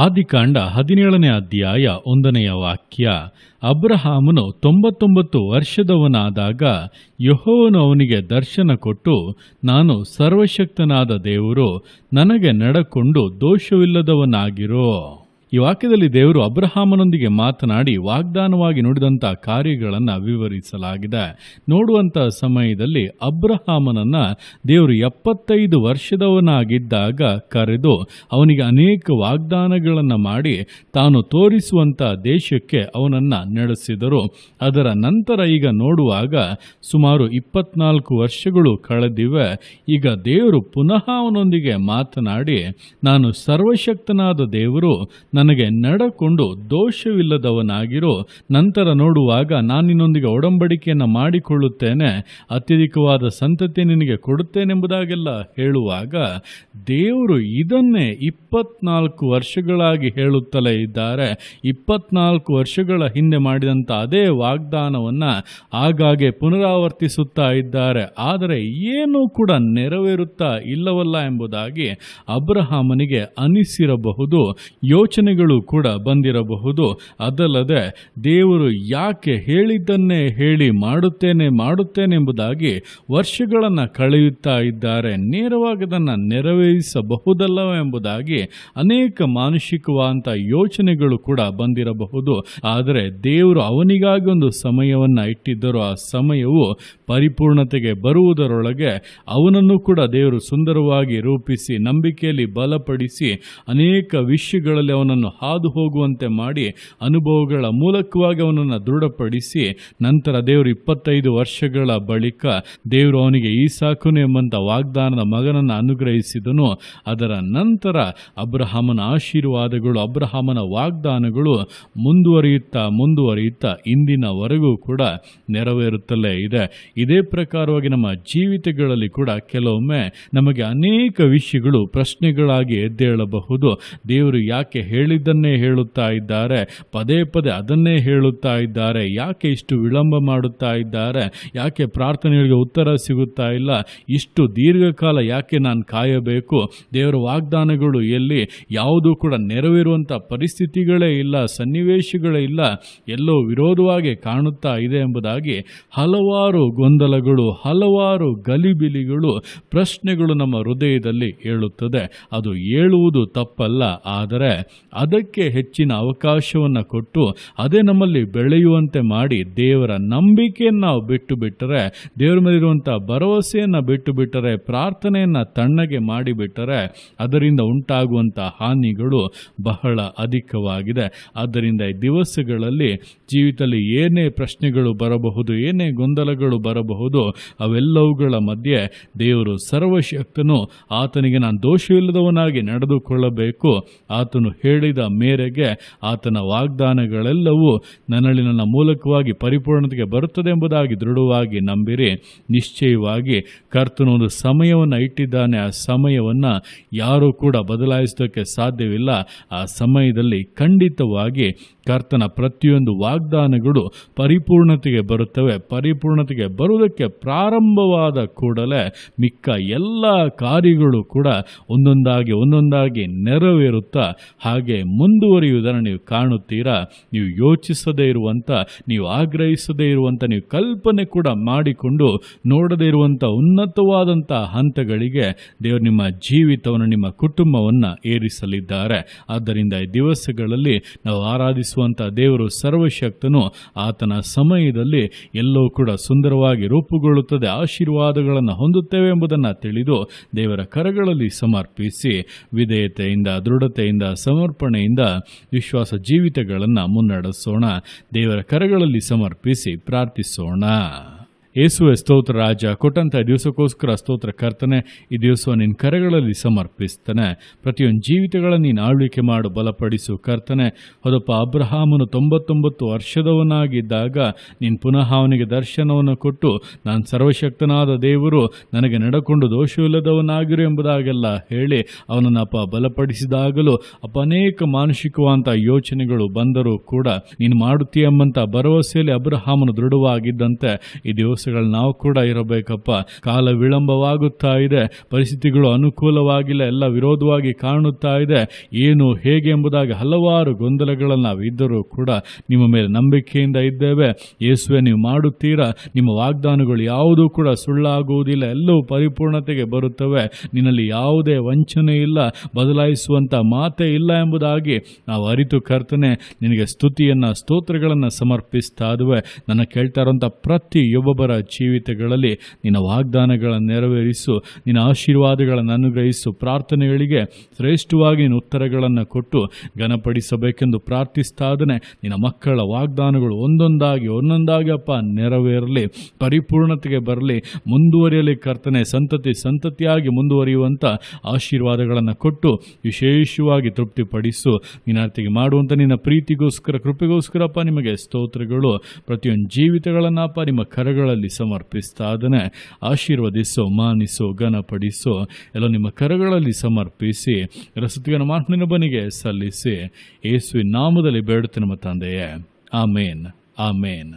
ಆದಿಕಾಂಡ 17ನೇ ಅಧ್ಯಾಯ 1ನೆಯ ವಾಕ್ಯ. ಅಬ್ರಹಾಮನು 99 ವರ್ಷದವನಾದಾಗ ಯೆಹೋವನು ಅವನಿಗೆ ದರ್ಶನ ಕೊಟ್ಟು, ನಾನು ಸರ್ವಶಕ್ತನಾದ ದೇವರು, ನನಗೆ ನಡಕೊಂಡು ದೋಷವಿಲ್ಲದವನಾಗಿರೋ. ಈ ವಾಕ್ಯದಲ್ಲಿ ದೇವರು ಅಬ್ರಹಾಮನೊಂದಿಗೆ ಮಾತನಾಡಿ ವಾಗ್ದಾನವಾಗಿ ನುಡಿದಂಥ ಕಾರ್ಯಗಳನ್ನು ವಿವರಿಸಲಾಗಿದೆ. ನೋಡುವಂಥ ಸಮಯದಲ್ಲಿ ಅಬ್ರಹಾಮನನ್ನು ದೇವರು 75 ವರ್ಷದವನಾಗಿದ್ದಾಗ ಕರೆದು ಅವನಿಗೆ ಅನೇಕ ವಾಗ್ದಾನಗಳನ್ನು ಮಾಡಿ ತಾನು ತೋರಿಸುವಂಥ ದೇಶಕ್ಕೆ ಅವನನ್ನು ನಡೆಸಿದರು. ಅದರ ನಂತರ ಈಗ ನೋಡುವಾಗ ಸುಮಾರು 24 ವರ್ಷಗಳು ಕಳೆದಿವೆ. ಈಗ ದೇವರು ಪುನಃ ಅವನೊಂದಿಗೆ ಮಾತನಾಡಿ, ನಾನು ಸರ್ವಶಕ್ತನಾದ ದೇವರು, ನನಗೆ ನಡಕೊಂಡು ದೋಷವಿಲ್ಲದವನಾಗಿರೋ. ನಂತರ ನೋಡುವಾಗ ನಾನು ನಿನ್ನೊಂದಿಗೆ ಒಡಂಬಡಿಕೆಯನ್ನು ಮಾಡಿಕೊಳ್ಳುತ್ತೇನೆ, ಅತ್ಯಧಿಕವಾದ ಸಂತತಿ ನಿನಗೆ ಕೊಡುತ್ತೇನೆಂಬುದಾಗೆಲ್ಲ ಹೇಳುವಾಗ ದೇವರು ಇದನ್ನೇ 24 ವರ್ಷಗಳಾಗಿ ಹೇಳುತ್ತಲೇ ಇದ್ದಾರೆ. 24 ವರ್ಷಗಳ ಹಿಂದೆ ಮಾಡಿದಂಥ ಅದೇ ವಾಗ್ದಾನವನ್ನು ಆಗಾಗ್ಗೆ ಪುನರಾವರ್ತಿಸುತ್ತಾ ಇದ್ದಾರೆ. ಆದರೆ ಏನೂ ಕೂಡ ನೆರವೇರುತ್ತಾ ಇಲ್ಲವಲ್ಲ ಎಂಬುದಾಗಿ ಅಬ್ರಹಾಮನಿಗೆ ಅನಿಸಿರಬಹುದು, ಯೋಚನೆಗಳು ಕೂಡ ಬಂದಿರಬಹುದು. ಅದಲ್ಲದೆ ದೇವರು ಯಾಕೆ ಹೇಳಿದ್ದನ್ನೇ ಹೇಳಿ ಮಾಡುತ್ತೇನೆ ಎಂಬುದಾಗಿ ವರ್ಷಗಳನ್ನು ಕಳೆಯುತ್ತಾ ಇದ್ದಾರೆ, ನೇರವಾಗಿ ಅದನ್ನು ನೆರವೇರಿಸಬಹುದಲ್ಲವ ಎಂಬುದಾಗಿ ಅನೇಕ ಮಾನಸಿಕವಾದಂಥ ಯೋಚನೆಗಳು ಕೂಡ ಬಂದಿರಬಹುದು. ಆದರೆ ದೇವರು ಅವನಿಗಾಗಿ ಒಂದು ಸಮಯವನ್ನು ಇಟ್ಟಿದ್ದರು. ಆ ಸಮಯವು ಪರಿಪೂರ್ಣತೆಗೆ ಬರುವುದರೊಳಗೆ ಅವನನ್ನು ಕೂಡ ದೇವರು ಸುಂದರವಾಗಿ ರೂಪಿಸಿ ನಂಬಿಕೆಯಲ್ಲಿ ಬಲಪಡಿಸಿ ಅನೇಕ ವಿಷಯಗಳಲ್ಲಿ ಅವನನ್ನು ಹಾದು ಹೋಗುವಂತೆ ಮಾಡಿ ಅನುಭವಗಳ ಮೂಲಕವಾಗಿ ಅವನನ್ನು ದೃಢಪಡಿಸಿ ನಂತರ ದೇವರು 25 ವರ್ಷಗಳ ಬಳಿಕ ದೇವರು ಅವನಿಗೆ ಈಸಾಕನು ಎಂಬಂಥ ವಾಗ್ದಾನದ ಮಗನನ್ನು ಅನುಗ್ರಹಿಸಿದನು. ಅದರ ನಂತರ ಅಬ್ರಹಾಮನ ಆಶೀರ್ವಾದಗಳು, ಅಬ್ರಹಾಮನ ವಾಗ್ದಾನಗಳು ಮುಂದುವರಿಯುತ್ತಾ ಇಂದಿನವರೆಗೂ ಕೂಡ ನೆರವೇರುತ್ತಲೇ ಇದೆ. ಇದೇ ಪ್ರಕಾರವಾಗಿ ನಮ್ಮ ಜೀವಿತಗಳಲ್ಲಿ ಕೂಡ ಕೆಲವೊಮ್ಮೆ ನಮಗೆ ಅನೇಕ ವಿಷಯಗಳು ಪ್ರಶ್ನೆಗಳಾಗಿ ಎದ್ದೇಳಬಹುದು. ದೇವರು ಯಾಕೆ ಹೇಳಿದ್ದನ್ನೇ ಹೇಳುತ್ತಾ ಇದ್ದಾರೆ, ಪದೇ ಪದೇ ಅದನ್ನೇ ಹೇಳುತ್ತಾ ಇದ್ದಾರೆ, ಯಾಕೆ ಇಷ್ಟು ವಿಳಂಬ ಮಾಡುತ್ತಾ ಇದ್ದಾರೆ, ಯಾಕೆ ಪ್ರಾರ್ಥನೆಗಳಿಗೆ ಉತ್ತರ ಸಿಗುತ್ತಾ ಇಲ್ಲ, ಇಷ್ಟು ದೀರ್ಘಕಾಲ ಯಾಕೆ ನಾನು ಕಾಯಬೇಕು, ದೇವರ ವಾಗ್ದಾನಗಳು ಎಲ್ಲಿ, ಯಾವುದೂ ಕೂಡ ನೆರವೇರುವಂಥ ಪರಿಸ್ಥಿತಿಗಳೇ ಇಲ್ಲ, ಸನ್ನಿವೇಶಗಳೇ ಇಲ್ಲ, ಎಲ್ಲೋ ವಿರೋಧವಾಗಿ ಕಾಣುತ್ತಾ ಇದೆ ಎಂಬುದಾಗಿ ಹಲವಾರು ಗೊಂದಲಗಳು, ಹಲವಾರು ಗಲಿಬಿಲಿಗಳು, ಪ್ರಶ್ನೆಗಳು ನಮ್ಮ ಹೃದಯದಲ್ಲಿ ಏಳುತ್ತದೆ. ಅದು ಏಳುವುದು ತಪ್ಪಲ್ಲ, ಆದರೆ ಅದಕ್ಕೆ ಹೆಚ್ಚಿನ ಅವಕಾಶವನ್ನು ಕೊಟ್ಟು ಅದೇ ನಮ್ಮಲ್ಲಿ ಬೆಳೆಯುವಂತೆ ಮಾಡಿ ದೇವರ ನಂಬಿಕೆಯನ್ನು ನಾವು ಬಿಟ್ಟು ಬಿಟ್ಟರೆ, ದೇವರ ಮೇಲಿರುವಂಥ ಭರವಸೆಯನ್ನು ಬಿಟ್ಟು ಬಿಟ್ಟರೆ, ಪ್ರಾರ್ಥನೆಯನ್ನು ತಣ್ಣಗೆ ಮಾಡಿಬಿಟ್ಟರೆ ಅದರಿಂದ ಉಂಟಾಗುವಂಥ ಹಾನಿಗಳು ಬಹಳ ಅಧಿಕವಾಗಿದೆ. ಆದ್ದರಿಂದ ಈ ದಿವಸಗಳಲ್ಲಿ ಜೀವಿತದಲ್ಲಿ ಏನೇ ಪ್ರಶ್ನೆಗಳು ಬರಬಹುದು, ಏನೇ ಗೊಂದಲಗಳು ಬರಬಹುದು, ಅವೆಲ್ಲವುಗಳ ಮಧ್ಯೆ ದೇವರು ಸರ್ವಶಕ್ತನು, ಆತನಿಗೆ ನಾನು ದೋಷವಿಲ್ಲದವನಾಗಿ ನಡೆದುಕೊಳ್ಳಬೇಕು, ಆತನು ಹೇಳಿದ ಮೇರೆಗೆ ಆತನ ವಾಗ್ದಾನಗಳೆಲ್ಲವೂ ನನ್ನ ಮೂಲಕವಾಗಿ ಪರಿಪೂರ್ಣತೆಗೆ ಬರುತ್ತದೆ ಎಂಬುದಾಗಿ ದೃಢವಾಗಿ ನಂಬಿರಿ. ನಿಶ್ಚಯವಾಗಿ ಕರ್ತನು ಒಂದು ಸಮಯವನ್ನು ಇಟ್ಟಿದ್ದಾನೆ. ಆ ಸಮಯವನ್ನು ಯಾರೂ ಕೂಡ ಬದಲಾಯಿಸೋದಕ್ಕೆ ಸಾಧ್ಯವಿಲ್ಲ. ಆ ಸಮಯದಲ್ಲಿ ಖಂಡಿತವಾಗಿ ಕರ್ತನ ಪ್ರತಿಯೊಂದು ವಾಗ್ದಾನಗಳು ಪರಿಪೂರ್ಣತೆಗೆ ಬರುತ್ತವೆ. ಪರಿಪೂರ್ಣತೆಗೆ ಬರುವುದಕ್ಕೆ ಪ್ರಾರಂಭವಾದ ಕೂಡಲೇ ಮಿಕ್ಕ ಎಲ್ಲ ಕಾರ್ಯಗಳು ಕೂಡ ಒಂದೊಂದಾಗಿ ನೆರವೇರುತ್ತಾ ಹಾಗೆ ಮುಂದುವರಿಯುವುದನ್ನು ನೀವು ಕಾಣುತ್ತೀರಾ. ನೀವು ಯೋಚಿಸದೇ ಇರುವಂಥ, ನೀವು ಆಗ್ರಹಿಸದೇ ಇರುವಂಥ, ನೀವು ಕಲ್ಪನೆ ಕೂಡ ಮಾಡಿಕೊಂಡು ನೋಡದೇ ಇರುವಂಥ ಉನ್ನತವಾದಂಥ ಹಂತಗಳಿಗೆ ದೇವರು ನಿಮ್ಮ ಜೀವಿತವನ್ನು, ನಿಮ್ಮ ಕುಟುಂಬವನ್ನು ಏರಿಸಲಿದ್ದಾರೆ. ಆದ್ದರಿಂದ ಈ ದಿವಸಗಳಲ್ಲಿ ನಾವು ಆರಾಧಿಸುವಂಥ ದೇವರು ಸರ್ವಶಕ್ತನು. ಆತನ ಸಮಯದಲ್ಲಿ ಎಲ್ಲವೂ ಕೂಡ ಸುಂದರವಾಗಿ ರೂಪುಗೊಳ್ಳುತ್ತದೆ, ಆಶೀರ್ವಾದಗಳನ್ನು ಹೊಂದುತ್ತೇವೆ ಎಂಬುದನ್ನು ತಿಳಿದು ದೇವರ ಕರಗಳಲ್ಲಿ ಸಮರ್ಪಿಸಿ ವಿಧೇಯತೆಯಿಂದ, ದೃಢತೆಯಿಂದ, ಸಮರ್ಪಣೆಯಿಂದ ವಿಶ್ವಾಸ ಜೀವಿತಗಳನ್ನು ಮುನ್ನಡೆಸೋಣ. ದೇವರ ಕರಗಳಲ್ಲಿ ಸಮರ್ಪಿಸಿ ಪ್ರಾರ್ಥಿಸೋಣ. ಯೇಸುವೆ ಸ್ತೋತ್ರ ರಾಜ, ಕೊಟ್ಟಂಥ ದಿವಸಕ್ಕೋಸ್ಕರ ಸ್ತೋತ್ರ ಕರ್ತನೆ. ಈ ದಿವಸವನ್ನು ನಿನ್ನ ಕರೆಗಳಲ್ಲಿ ಸಮರ್ಪಿಸ್ತಾನೆ. ಪ್ರತಿಯೊಂದು ಜೀವಿತಗಳನ್ನು ನೀನು ಆಳ್ವಿಕೆ ಮಾಡು, ಬಲಪಡಿಸು ಕರ್ತನೆ. ಹೌದಪ್ಪ, ಅಬ್ರಹಾಮನು 99 ವರ್ಷದವನಾಗಿದ್ದಾಗ ನೀನು ಪುನಃ ಅವನಿಗೆ ದರ್ಶನವನ್ನು ಕೊಟ್ಟು, ನಾನು ಸರ್ವಶಕ್ತನಾದ ದೇವರು, ನನಗೆ ನಡಕೊಂಡು ದೋಷವಿಲ್ಲದವನಾಗಿರು ಎಂಬುದಾಗೆಲ್ಲ ಹೇಳಿ ಅವನನ್ನು ಬಲಪಡಿಸಿದಾಗಲೂ ಅನೇಕ ಮಾನಸಿಕವಾದಂಥ ಯೋಚನೆಗಳು ಬಂದರೂ ಕೂಡ ನೀನು ಮಾಡುತ್ತೀಯಂಬಂಥ ಭರವಸೆಯಲ್ಲಿ ಅಬ್ರಹಾಮನು ದೃಢವಾಗಿದ್ದಂತೆ ಈ ದಿವಸ ದಿವಸಗಳು ನಾವು ಕೂಡ ಇರಬೇಕಪ್ಪ. ಕಾಲ ವಿಳಂಬವಾಗುತ್ತಾ ಇದೆ, ಪರಿಸ್ಥಿತಿಗಳು ಅನುಕೂಲವಾಗಿಲ್ಲ, ಎಲ್ಲ ವಿರೋಧವಾಗಿ ಕಾಣುತ್ತಾ ಇದೆ. ಏನು ಹೇಗೆ ಎಂಬುದಾಗಿ ಹಲವಾರು ಗೊಂದಲಗಳಲ್ಲಿ ನಾವು ಇದ್ದರೂ ಕೂಡ ನಿಮ್ಮ ಮೇಲೆ ನಂಬಿಕೆಯಿಂದ ಇದ್ದೇವೆ. ಯೇಸುವೆ, ನೀವು ಮಾಡುತ್ತೀರಾ. ನಿಮ್ಮ ವಾಗ್ದಾನಗಳು ಯಾವುದೂ ಕೂಡ ಸುಳ್ಳಾಗುವುದಿಲ್ಲ, ಎಲ್ಲವೂ ಪರಿಪೂರ್ಣತೆಗೆ ಬರುತ್ತವೆ. ನಿನ್ನಲ್ಲಿ ಯಾವುದೇ ವಂಚನೆ ಇಲ್ಲ, ಬದಲಾಯಿಸುವಂಥ ಮಾತೇ ಇಲ್ಲ ಎಂಬುದಾಗಿ ನಾವು ಅರಿತು ಕರ್ತನೆ ನಿನಗೆ ಸ್ತುತಿಯನ್ನು ಸ್ತೋತ್ರಗಳನ್ನು ಸಮರ್ಪಿಸ್ತಾ ಇದುವೆ. ನನ್ನ ಕೇಳ್ತಾ ಇರುವಂಥ ಪ್ರತಿಯೊಬ್ಬೊಬ್ಬರ ಜೀವಿತಗಳಲ್ಲಿ ನಿನ್ನ ವಾಗ್ದಾನಗಳನ್ನು ನೆರವೇರಿಸು, ನಿನ್ನ ಆಶೀರ್ವಾದಗಳನ್ನು ಅನುಗ್ರಹಿಸು. ಪ್ರಾರ್ಥನೆಗಳಿಗೆ ಶ್ರೇಷ್ಠವಾಗಿ ನಿನ್ನ ಉತ್ತರಗಳನ್ನು ಕೊಟ್ಟು ಘನಪಡಿಸಬೇಕೆಂದು ಪ್ರಾರ್ಥಿಸ್ತಾ ಇದ್ದೇನೆ. ನಿನ್ನ ಮಕ್ಕಳ ವಾಗ್ದಾನಗಳು ಒಂದೊಂದಾಗಿ ಅಪ್ಪ ನೆರವೇರಲಿ, ಪರಿಪೂರ್ಣತೆಗೆ ಬರಲಿ, ಮುಂದುವರಿಯಲಿ ಕರ್ತನೆ. ಸಂತತಿಯಾಗಿ ಮುಂದುವರಿಯುವಂಥ ಆಶೀರ್ವಾದಗಳನ್ನು ಕೊಟ್ಟು ವಿಶೇಷವಾಗಿ ತೃಪ್ತಿಪಡಿಸು. ನಿನ್ನರ್ತಿಗೆ ಮಾಡುವಂಥ ನಿನ್ನ ಪ್ರೀತಿಗೋಸ್ಕರ, ಕೃಪೆಗೋಸ್ಕರಪ್ಪ ನಿಮಗೆ ಸ್ತೋತ್ರಗಳು. ಪ್ರತಿಯೊಂದು ಜೀವಿತಗಳನ್ನಪ್ಪ ನಿಮ್ಮ ಕರಗಳಲ್ಲಿ ಸಮರ್ಪಿಸ್ತಾ ಇದ್ದೇನೆ. ಆಶೀರ್ವದಿಸೋ, ಮಾನಿಸೋ, ಘನಪಡಿಸೋ, ಎಲ್ಲ ನಿಮ್ಮ ಕರಗಳಲ್ಲಿ ಸಮರ್ಪಿಸಿ ರಸತಿಗನ ಮಾರ್ಪನಿನ ಬನಿಗೆ ಸಲ್ಲಿಸಿ ಯೇಸುವಿನ ನಾಮದಲ್ಲಿ ಬೇಡುತ್ತೇನೆ ನಮ್ಮ ತಂದೆಯೇ. ಆಮೇನ್, ಆಮೇನ್.